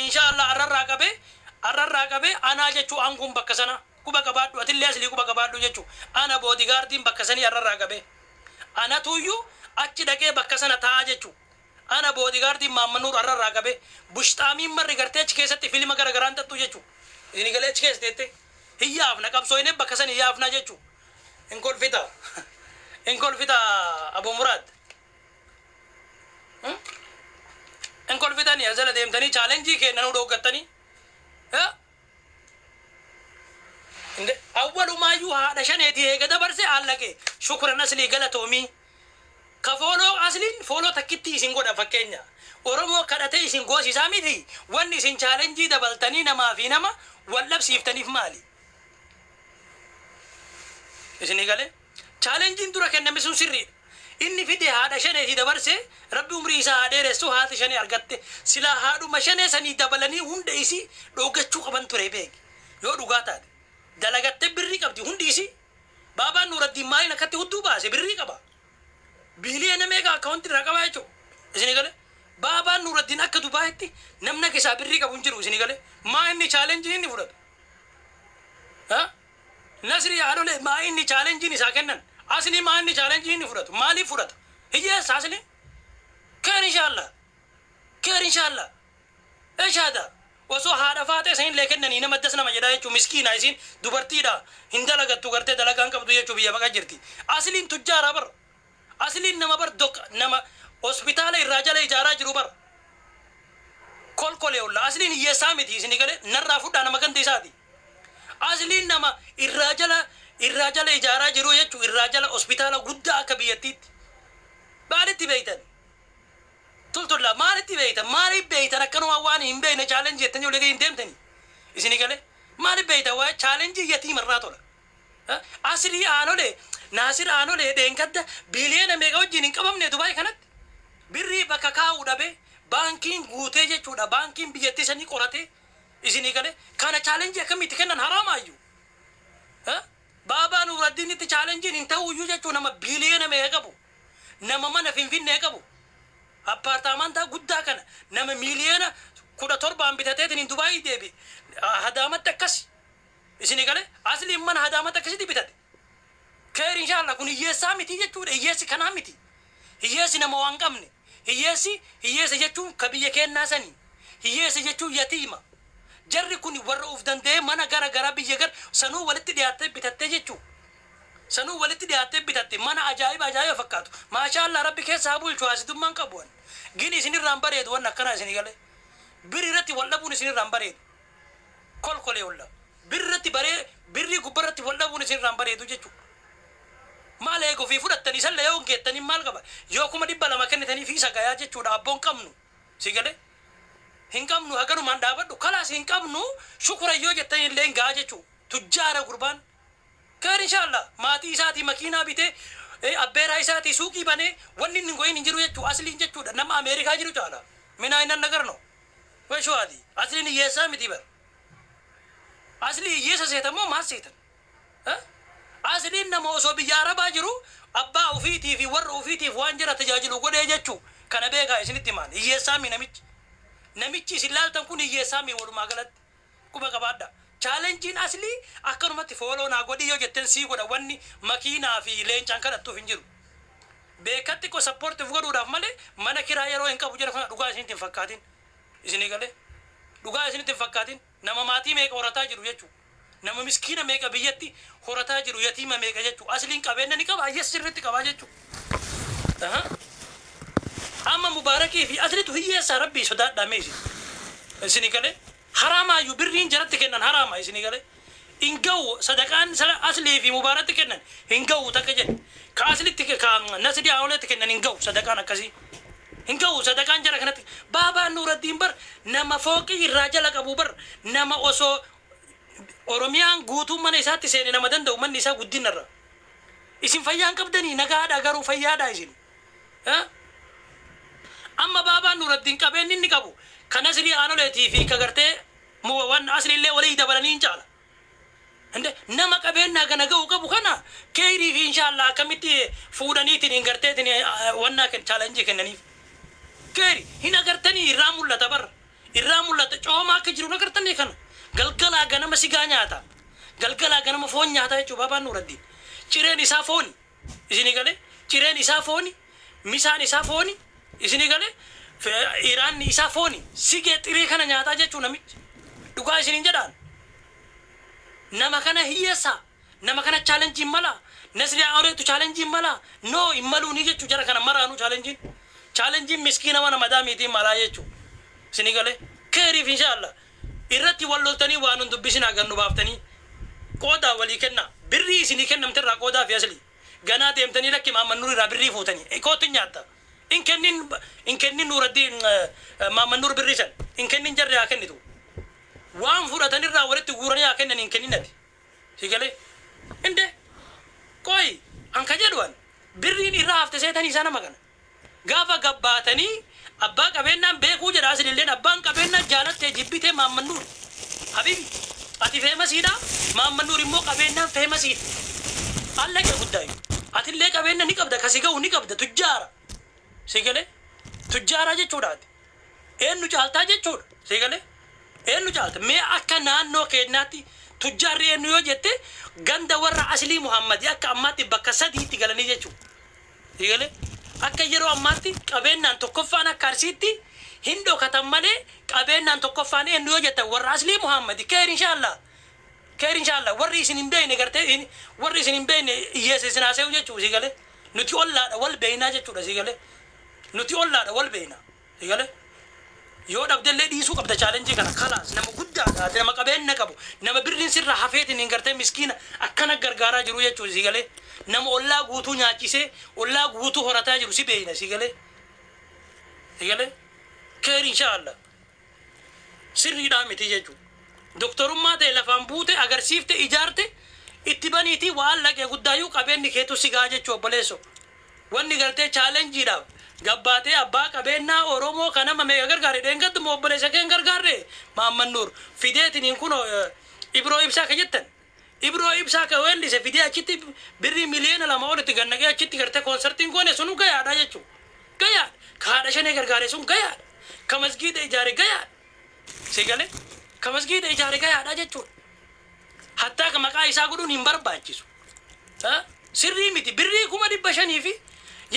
inshallah arrarraa qabe ana jechu angum bakka sana kuba qabaadhu atillee asli kuba qabaadhu jechu ana bodyguardin bakka sani arrarraa qabe ana tuyyu achi dhaqee bakka sana taa jechu ana bodyguardin maammanur arrarraa qabe bushtaamiin marri gartee achi keessatti filima garagaraan tattu jechu ini galee achi keessatti hiyyaaf na qabsooyne bakka sani hiyyaaf na jechu inkolfita Abu Murad inkolfita ni azala deemtanii challenge kennan u dhooggattanii inde awwalumayyuu haadha shaneetii eega dabarse allaqe shukran asli galatoomii ka fooloo asliin fooloo takkitti isin godha fakkeenya oromoo kadhatee isin goosisaa miti wanni isin challenge dabaltanii namaa fi nama wallabsiiftaniif maali isini gale challenge dura kenname sun sirri inni fide haadha shaneetii dabarse rabbi umrii isaa dheeressu haati shanee argatte sila haadhuma shanee sanii dabalanii hunda isi dhoogachuu qaban ture beek yoo dhugaa taate dalagatte birrii qabdi hundi isi baabaan Nuuraddiin maaliin akkatti hudduu baase birrii qaba biiliyoona meeqa akkaawuntii irraa qaba jechuudha isini gale baabaan Nuuraddiin akka Dubaayitti namna keessaa birrii qabu hin jiru isini gale maa inni challenge inni fudhatu Nasri haadhole maa inni challenge isaa kennan asli maa inni challenge inni fudhatu maaliif fudhata hiyyeessa asli keer inshallah eshada osoo haadha faate isin lee kennanii nama das nama jedhaa jechuun miskiina isin dubartiidha hin dalagattu gartee dalagaan qabdu jechuu biyya baqa jirti asliin tujjaara bar asliin nama bar nama hospitaala irraa jala ijaaraa jiru bar kolkolee olla asliin hiyyeessaa miti isin gale narraa fudhaa nama ganda isaati asliin nama irraa jala ijaaraa jiru jechuu irraa jala hospitaala guddaa akka biyyattiitti maalitti beeytan tultulla maalitti beeytan maaliif beeytan akkanuma waan hin beeyne challenge jettanii olii hin deemtanii isini gale maaliif beeytan waa challenge yatiimarraa tola asli aanolee naasir aanolee dheengadda biiliyoona meeqa wajjin hin qabamne Dubaay kanatti birrii bakka kaa'uu dhabe baankiin guutee jechuudha baankiin biyyattii sanii qorate isini gale kana challenge akkamitti kennan haraamaayyuu baabaa Nuuraddiin itti challenge hin ta'uyyuu jechuu nama biiliyoona meeqa qabu nama mana Finfinnee qabu appartamentaa guddaa kana nama miliyoona 17 bitateetiin Dubaay deebi hadaamatti akkas isini gale asli mana hadaamatti akkasitti bitate keer inshallah kun hiyyeessaa miti jechuudha hiyyeessi kanaa miti hiyyeessi nama waan qabne hiyyeessa jechuun ka biyya kennaa sanii hiyyeessa jechuun yatiima jarri kun warra uf danda'e mana gara biyya gar sanuu walitti dhiyaattee bitattee jechuu sanuu walitti dhiyaattee bitatte mana ajaa'iba fakkaatu maashaallah rabbi keessaa bulchu asitummaan qabu gini isinirraan bareedu waan akkana isini gale birri irratti wal dhabuun isinirraan bareedu kolkolee olla birri gubbarratti wal dhabuun isinirraan bareedu jechuu maal eeguu fi fudhattanii sallee yoo geettanii maal qaba yoo kuma 200 kennitanii fi isa gayaa jechuudha abboon qabnu si gale hin qabnu haganumaan dhaabadhu kalaas hin qabnu shukura yoo jettanii illee hin gaa jechuu tujjaara gurbaan keer inshallah maatii isaatii makiinaa bitee abbeeraa isaatii suuqii banee wanni inni goyin hin jiru jechuu asliin jechuudha nama Ameerikaa jiru caala minaa innan nagarno weshuwaadi asliin hiyyeessaa miti bar asli hiyyeessa seetamoo maas seetan asliin nama osoo biyya Arabaa jiru abbaa ufiitii fi warra ufiitiif waan jira tajaajilu godhee jechuu kana beekaa isinitti maan hiyyeessaa mi namichi isin laaltan kun hiyyeessaa mi walumaa galatti quba qabaadha challenge asli akkanumatti fooloo naa godhi yoo jetten sii godha wanni makiinaa fi leencaan kadhattuuf hin jiru beekatti ko supportiif godhuudhaaf malee mana kiraa yeroo hin qabu jedha kana dhugaa isinitti hin fakkaatin isini gale dhugaa isinitti hin fakkaatin nama maatii meeqa horataa jiru jechuu nama miskiina meeqa biyyatti horataa jiru yatiima meeqa jechuu asliin qabeenya ni qaba ayyees sirriitti qabaa jechuu amma mubaarakii fi aslitu hiyyeessaa rabbii sodaadhaame isini gale harama yu birrin jaratti kennan harama isini gale ingau sadaqan asli fi mubarakati kennan ingau takaje ka aslitti ka nasdi awlet kennan ingau sadaqan akasi ingau sadaqan jara kanati baba Nuuraddiin bar nama fooqi rajala qabu bar nama oso oromiyaan guutuu mana isaatti seene nama danda'u manni isaa guddinarra isin fayyaan qabdanii nagaadha garuu fayyaadha isin amma baba Nuuraddiin qabeenni inni qabu kana siri aanoleetii fi kagartee muwan asliillee walii dabalanii hin caala ande nama qabeenna kana ga'u qabu kana keerii fi inshallah akkamitti fuudhaniitiin hin garteetiin wannaa kan challenge kennaniif keeri hin agartanii irraa mul'ata cooma akka jiru nagartanii kana galgalaa ganama sigaa nyaata galgalaa ganama foon nyaata jechuudha baabaan Nuuraddiin cireen isaa fooni isinii galee cireen isaa fooni misaan isaa fooni isinii galee iraanni isaa fooni sigee xirii kana nyaataa jechuudha namichi dhugaa isiniin jedhaan nama kana hiyyeessa nama kana challenge mala nasri auretu challenge mala no immaluni jechu jara kana maranu challenge miskina wana madami ti mala jechu sinigale keri inshallah irratti walloltani waanun dubbisina gannu baaftani qoda wali kenna birri sini kennam terra qoda fi asli gana deemtani lakki maamannur ra birri futani ko tinyaata in kennin Nuuraddiin maamannur birri san in kennin jarra kennitu waan furatani ra walitti guurani kennan in kenninati sigale inde koi anka jedwan birriin irra hafte seetanii sana magana gaafa gabbaatanii abbaa qabeennan beekuu jedha asililleen abbaan qabeennan jaalattee jibbitee maammannuur habibi ati feemasiidha maammannuur immoo qabeennan feemasiidha allaqee guddaayu atillee qabeenna ni qabda kasi ga'u ni qabda tujjaara sigale tujjaara jechuudhaati eenyu caaltaa jechuudha sigale eenyu caalta mee akka naannoo keenyaatti tujjaarri eenyu yoo jette ganda warra aslii Muhammad akka ammaatti bakka sadiitti galanii jechuudha sigale akka yeroo ammaatti qabeennan tokkoffaan akka Arsiitti hindoo katan malee qabeennan tokkoffaan eenyu yoo jette warra aslii Muhammad keer inshallah warri isin hin beekne gartee warri isin hin beekne hiyyeessa isin haasewu jechuudha sigale nuti ollaadha wal beeynaa jechuudha sigale nuti ollaadha wal beeynaa sigale yoo dhabdellee dhiisuu qabda challenge kana kalaas nama guddaadha nama qabeenna qabu nama birriin sirra hafeetiin hin gartee miskiina akkana gargaaraa jiru jechuudha sigale nama ollaa guutuu nyaachisee ollaa guutuu horataa jiru si beeyna sigale keer inshallah sirriidhaa miti jechuudha doktorummaa ta'e lafaan buute agarsiifte ijaarte itti baniitii waan laqee guddaayyuu qabeenni keetu sigaa jechuu obboleesso wanni gartee chaalenjiidhaaf gabbaatee abbaa qabeennaa Oromoo kanama meeqa gargaare dheengattuma obboleessa keen gargaarre maammannuur fideetiniin kun Ibroo Ibsaa ka jettan Ibroo Ibsaa ka weellise fidee achitti birrii miliyoona 2 olitti gannaqee achitti gartee konsertiin goone sunu gayaadha jechuu gayaadha kaadha shanee gargaare sun gayaadha ka masgiida ijaare gayaadha sigale ka masgiida ijaare gayaadha jechuudha hattaa ka maqaa isaa godhuun hin barbaachisu sirrii miti birrii 500 fi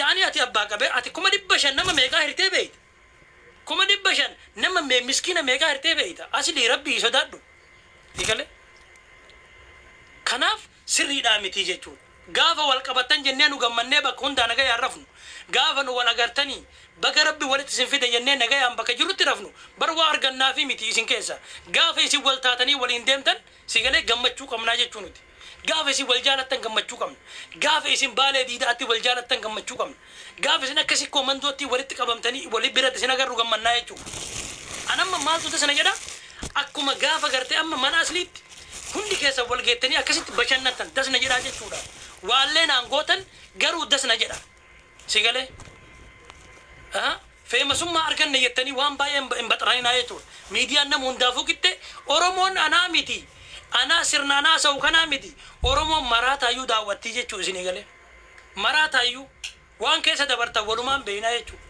yaani ati abbaa qabe ati 500 nama meeqa hirtee beeyta 500 nama miskiina meeqa hirtee beeyta asli rabbii sodaadhu digale kanaaf sirriidhaa miti jechuudha gaafa wal qabattan jennee nu gammannee bakka hundaa nagaa rafnu gaafa nu wal agartanii baga rabbi walitti isin fide jennee nagayaan bakka jirutti rafnu bar waa argannaa fi miti isin keessa gaafa isin wal taatanii waliin deemtan sigalee gammachuu qabnaa jechuu nuti gaafa isin wal jaalattan gammachuu qabna gaafa isin baalee diidaatti wal jaalattan gammachuu qabna gaafa isin akkasi koomandootti walitti qabamtanii wali biratti isin agarru gammannaa jechuudha anamma maaltu tasana jedha akkuma gaafa gartee amma mana asliitti hundi keessa wal geettanii akkasitti bashannatan dasna jedhaa jechuudha waallee naangootan garuu dasna jedha sigalee feemasummaa arganne jettanii waan baay'ee hin baxaraninaa jechuudha miidiyaan nama hundaafuu qitte Oromoon anaa miti ana sirna ana sau kana miti Oromoon maraataayyuu daawwattii jechuudha isinii galee maraataayyuu waan keessa dabartan walumaan beeynaa jechuudha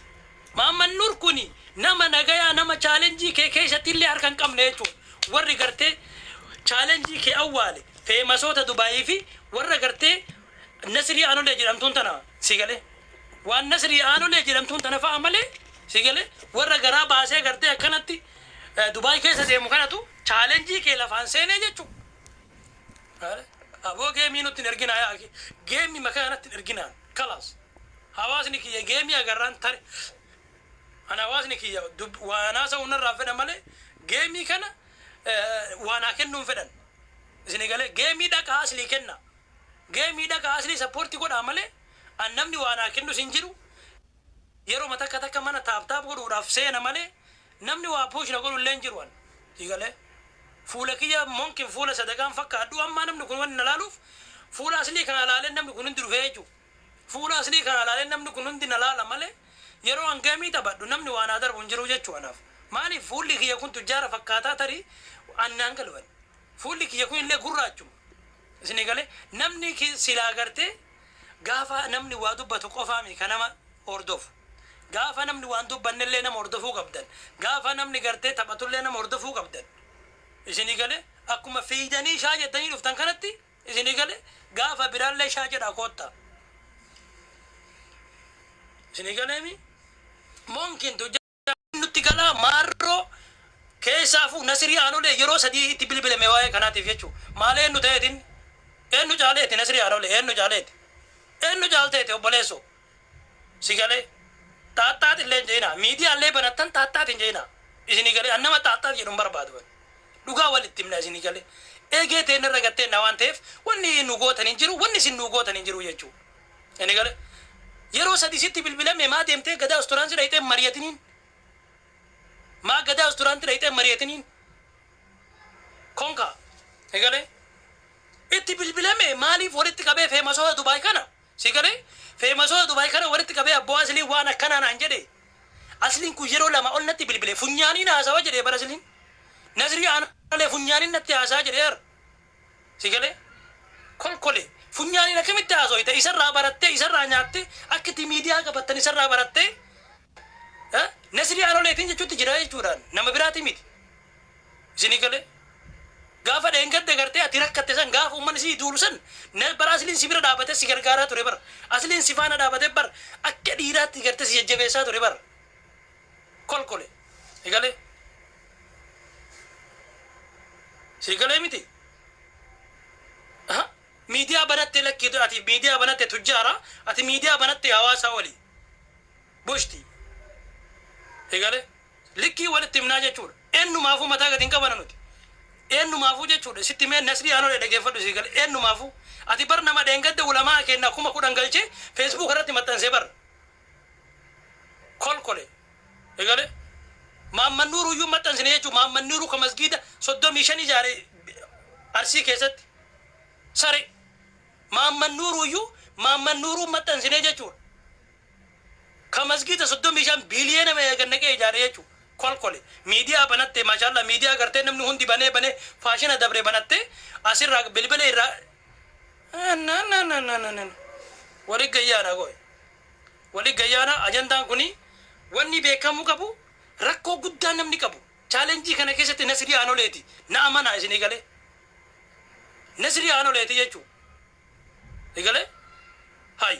maammannuur kuni nama nagayaa nama chaalenjii kee keessatti illee harka hin qabne jechuudha warri gartee chaalenjii kee awwaale feemasoota Dubaayii fi warra gartee Nasrii Aanolee jedhamtuun tana sigalee waan Nasrii Aanolee jedhamtuun tana fa'a malee sigalee warra garaa baasee gartee akkanatti Dubaay keessa deemu kanatu chaalenjii kee lafaan seenee jechuudha aboo geemii nutti hin erginaa yaa geemii makaanatti hin erginaa kalaas hawaasni kiyya geemii agarraan tare ana hawaasni kiyya waanaa isa hundarraa fedhan malee geemii kana waanaa kennuun fedhan isin galee geemii dhaqaa aslii kenna geemii dhaqaa aslii sappoortii godhaa malee an namni waanaa kennu sin jiru yeroo takka mana taaptaap godhuudhaaf seena malee namni waa puushna godhullee hin jiru an galee fuula kiyya monkin fuula sadaqaan fakkaadhu amma namni kun wanni nalaaluuf fuula aslii kana laaleen namni kun hundi dhufee jechuudha fuula aslii kana laaleen namni kun hundi nalaala malee yeroo an geemii taphadhu namni waanaa darbu hin jiru jechuudhaaf maaliif fuulli kiyya kun tujjaara fakkaataa tarii annaan galwan fuulli kiyya kun illee gurraachuma isin galee namni silaa gartee gaafa namni waa dubbatu qofaami kanama hordofu gaafa namni waan dubbannellee nama hordofuu qabdan gaafa namni gartee taphatullee nama hordofuu qabdan isinii galee akkuma fiidanii shaa jettanii dhuftan kanatti isinii galee gaafa biraallee shaa jedhaa koottaa isinii galeemi monkin tu nutti galaa maarroo keessaafu Nasrii Aanolee yeroo sadii itti bilbilame waa'ee kanaatiif jechuu maal eenyu ta'eetiin eenyu caaleeti Nasrii Aanolee eenyu caaleeti eenyu caalteeti obboleessoo si galee xaaxxaatillee hin jeenaa miidiyaallee banattan xaaxxaatiin jeenaa isinii galee annama xaaxxaat jedhuun barbaadu dhugaa walitti himna isinii galee eegee teen irra gattee na waan ta'eef wanni nu gootan hin jiru wanni isin nu gootan hin jiru jechuu isinii galee yeroo sadii sitti bilbilame maa deemtee gadaa Awusturaansi dhayitee mari'atiniin maa gadaa Awusturaansi dhayitee mari'atiniin konka egalee itti bilbilame maaliif walitti qabee feemasoo Dubaay kana si galee feemasoo Dubaay kana walitti qabee abboo Asliin waan akkanaa naan jedhe Asliin kun yeroo lama ol natti bilbile funyaaniin haasawa jedhee bara Asliin Nasrii Aanolee funyaaniin natti haasaa jedhee si galee kolkole funyaaniin akkamitti haasoyte isarraa barattee isarraa nyaatte akkitti miidiyaa qabattan isarraa barattee Nasrii Aanoleetiin jechuutti jira jechuudhaan nama biraati miti isinii galee gaafa dheengadde gartee ati rakkatte san gaafa uummanni si duulu san bara Asliin si bira dhaabate si gargaaraa ture bara Asliin si faana dhaabate bara akka dhiiraatti gartee si jajjabeessaa ture bara kolkole egalee si galee miti miidiyaa banatte lakkiitu ati miidiyaa banatte tujjaara ati miidiyaa banatte hawaasaa walii bushti egalee likkii walitti himnaa jechuudha eenyumaafuu mataa gadi hin qabana nuti eenyumaafuu jechuudha sitti mee Nasrii Aanolee dhageeffadhu si galee eenyumaafuu ati bar nama dheengadde ulamaa kenna 10,000 galchee Facebook irratti maxxansee bar kolkole egalee Maamman Nuuruu iyyuu maxxansine jechuudha Maamman Nuuruu ka masgiida 35 ijaare Arsii keessatti sare Maamman Nuuruu maxxansine jechuudha ka masgiida 35 biliyeena meeqannaqee ijaare jechuudha kolkole miidiyaa banatte maashaallah miidiyaa gartee namni hundi banee faashina dabre banatte asirraa bilbila irraa wali gayyaana goy wali gayyaana ajandaan kuni wanni beekamuu qabu rakkoo guddaa namni qabu chaalenjii kana keessatti Nasrii Aanoleeti na amana isinii galee Nasrii Aanoleeti jechuudha egalee hay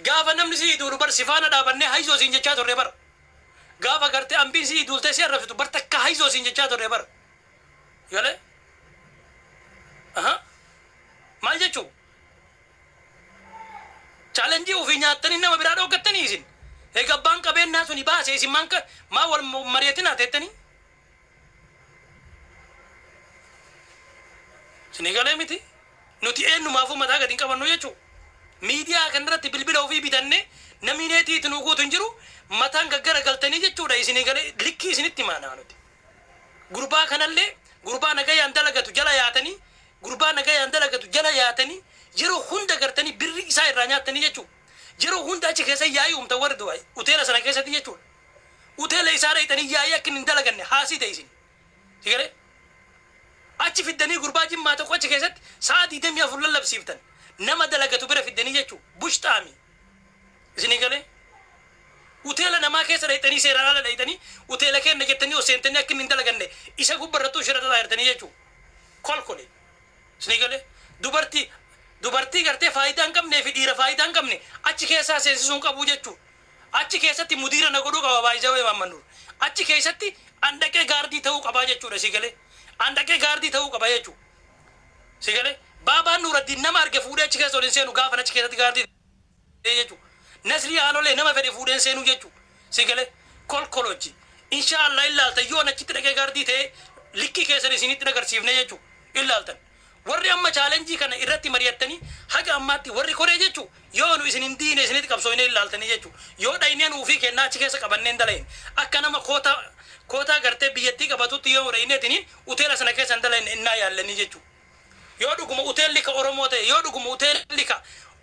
gaafa namni si duulu bar sifaana dhaabannee haysoo siin jechaa turre bar gaafa gartee ambiin si duultee si arrabsitu bar takka haysoo siin jechaa turre bar egalee maal jechuu chaalenjii ofii nyaattanii nama biraa dhoogattanii isin eega abbaan qabeenyaa suni baase isin maa wal mari'atinaa teettanii isinii galee miti nuti eenyumaafuu mataa gadi hin qabannu jechuu miidiyaa kanarratti bilbila ofii bitanne namni neetiitti nu guutu hin jiru mataan gaggara galtanii jechuudha isinii galee likkii isinitti maanaa nuti gurbaa kanallee gurbaa nagayaan dalagatu jala yaatanii gurbaa nagayaan dalagatu jala yaatanii yeroo hunda gartanii birri isaa irraa nyaattanii jechuudha yeroo hunda achi keessa yaa'ii uumta warri du'aa uteela sana keessatti jechuudha uteela isaa dhayitanii yaa'ii akka hin dalaganne haasii ta'e isin sigalee achi fiddanii gurbaa jimmaa tokko achi keessatti sa'a 24 lallabsiiftan nama dalagatu bira fiddanii jechuudha bushtaami isinii galee uteela namaa keessa dhayitanii seeraan ala dhayitanii uteela kenna jettanii oseentanii akka hin dalaganne isa gubbarrattuu shirata taa'irtanii jechuudha kolkole isinii galee dubartii gartee faayidaa hin qabnee fi dhiira faayidaa hin qabne achi keessaa seensisuun qabu jechuudha achi keessatti mudiira na godhuu qaba baay'isawee Maamman Nuur achi keessatti andaqee gaardii ta'uu qabaa jechuudha si galee andaqee gaardii ta'uu qaba jechuudha si galee Baabaan Nuuraddiin nama arge fuudhee achi keessa ol hin seenu gaafa achi keessatti gaardii jechuudha Nasrii Aanolee nama fedhe fuudhee hin seenu jechuudha si galee kolkolochi inshaallah illaaltan yoo achitti dhaqee gaardii ta'ee likkii keessan isinitti agarsiifne jechuudha illaaltan warri amma chaalenjii kana irratti mari'attanii haga ammaatti warri koree jechuu yoo nu isin hin diine isinitti qabsooyne ilaaltanii jechuu yoo dhayneen ufii kennaa achi keessa qabanneen dalayin akka nama kootaa gartee biyyattii qabatutti yoo dhayneetiniin uteela sana keessa hin dalayin innaa yaallanii jechuu yoo dhuguma uteelli ka Oromoo ta'e yoo dhuguma uteelli ka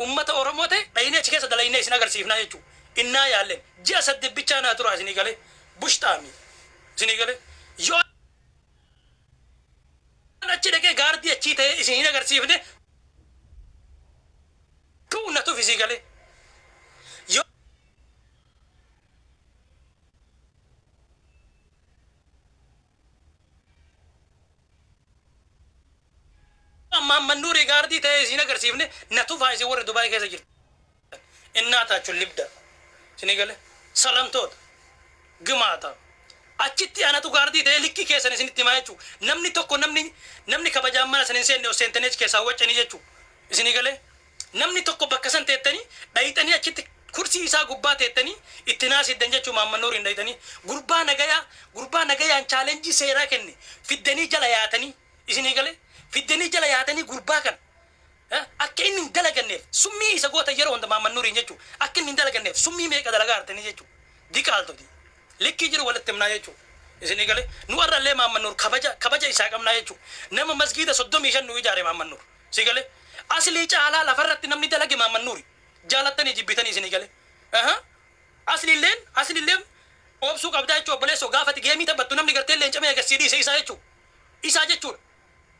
ummata Oromoo ta'e dhaynee achi keessa dalayinee isin agarsiifnaa jechuu innaa yaallen ji'a 8 bichaa naa tura isinii galee bushtaami isinii galee yoo achi dhaqee gaardii achii ta'e isin agarsiifne tuunatuuf isii galee yoo Maamman Nuurii gaardii ta'ee isin agarsiifne natu faayisee warra Dubaay keessa jirtu. Innaataa libda isin gale salamtoota gimaata achitti anatu gaardii ta'ee likkii keessan isinitti himaa jechuu namni tokko namni kabajaan mana san hin seenne seentanii keessaa waccanii jechuu isin gale namni tokko bakka san teettanii dhayitanii achitti kursi isaa gubbaa teettanii itti naasiddan jechuu Maamman Nuuriin dhayitanii gurbaa nagayaan chaalenjii seeraa kenne fiddanii jala yaatanii isin gale fiddanii jala yaatanii gurbaa kan akka inni hin dalaganneef summii isa goota yeroo hunda Maamman Nuuriin jechuu akka inni hin dalaganneef summii meeqa dalagaa artanii jechuu diqaaltoti likkii jiru walitti himnaa jechuu isin gale nu arrallee Maamman Nuur kabaja isaa qabnaa jechuu nama masgiida 35 nu ijaare Maamman Nuur si gale asli caalaa lafarratti namni dalage Maamman Nuuri jaalattanii jibbitanii isin gale asliilleen obsuu qabdaa jechuu obboleessoo gaafati geemii taphattu namni gartee leencamee agarsiidhi isaa jechuu isaa jechuudha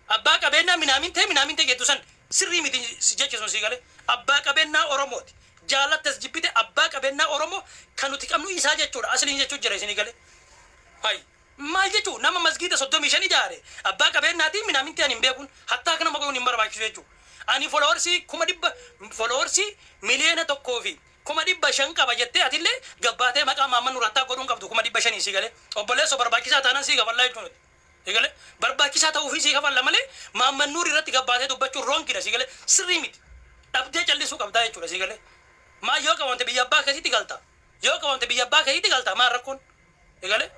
abbaa qabeenyaa minaamintee jettu san sirrii miti jechuun si gale abbaa qabeenyaa Oromooti jaalattas jibbite abbaa qabeenyaa Oromoo kan nuti qabnu isaa jechuudha asliin jechuu jira isin gale hay maal jechuu nama masgiida 35 ijaare abbaa qabeenyaatiin minaamintee ani hin beekun hattaa kana maqaluun hin barbaachisu jechuu ani foloorsii miliyoona tokkoo fi 1,500 qaba jettee atillee gabbaatee maqaa Maamman Nuur hattaa godhuun qabdu 500 si gale obboleessoo barbaachisaa taanaan si gafallaa jechuudha si gale barbaachisaa ta'uu fi si gafalla malee Maamman Nuur irratti gabbaatee dubbachuun roonkiidha si gale sirrii miti dhabdee callisuu qabdaa jechuudha si gale maa yoo qabamte biyya abbaa keessitti galta maa rakkoon si gale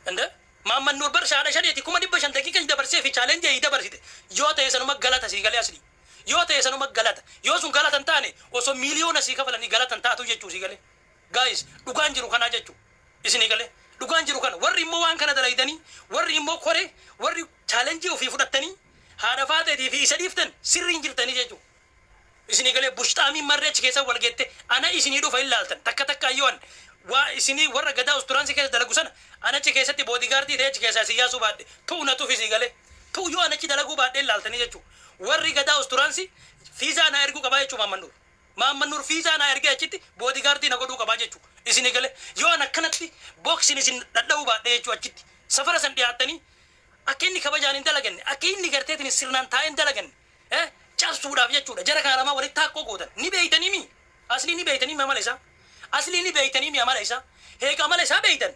ande Maamman Nuur bar shaada shadeeti 500 daqiiqa dabarsee fi chaalenjii dabarsite yoo ta'e sanuma galata si gale asli yoo ta'e sanuma galata yoo sun galatan taane osoo miliyoona si kafalanii galatan taatu jechuu si gale guys dhugaan jiru kanaa jechuu isini gale dhugaan jiru kana warri immoo waan kana dalaydanii warri immoo kore warri chaalenjii ofii fudhattanii haadha faateetii fi isa dhiiftan sirriin jirtanii jechuu isini gale bushtaamiin marreechi keessa wal geette ana isinii dhufa ilaaltan takka ayyoon waa isinii warra gadaa usturaansi keessa dalagu sana anachi keessatti boodigaardii ta'e achi keessaa siyaasuu baadhe ta'u na tufi si gale ta'u yoo anachi dalaguu baadhe ilaaltanii jechuu warri gadaa usturaansi fiizaa na erguu qabaa jechuu Maamman Nuur fiizaa na ergee achitti boodigaardii na godhuu qabaa jechuu isini gale yoo an akkanatti booksin isin dhadha'uu baadhe jechuu achitti safara san dhiyaattanii akka inni kabajaan hin dalaganne akka inni garteetiin sirnaan taa'ee hin dalaganne cabsuudhaaf jechuudha jara kana lamaa walitti taakkoo gootan ni beeytanii mi asli ni beeytanii mi amala isaa asli ni beeytanii mi amala isaa heeka amala isaa beeytan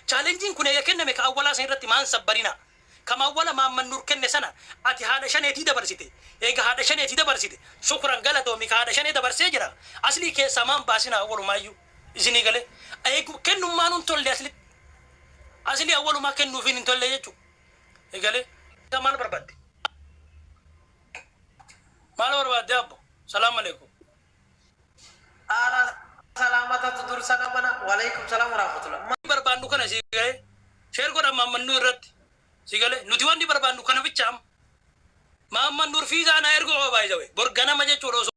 chaalenjiin kun eega kenname ka awwalaa san irratti maan sabbarina kama awwala Maamman Nuur kenne sana ati haadha shaneetii dabarsite eega haadha shaneetii dabarsite shukran galatoomi ka haadha shanee dabarsee jira asli keessaa maan baasina awwalumaayyuu isinii gale eegu kennummaan hin tolle asli awwalumaa kennuufiin hin tolle jechuu eegale maal barbaadde abbo salaam alaikum salamata tutur salamana walaikum salam warahmatullah barbaandu kana si gale sheer godha Maamman Nuur irratti si gale nuti wanni barbaandu kana bichaam Maamman Nuur fiizaa na ergo baay'ee bor ganama jechuudha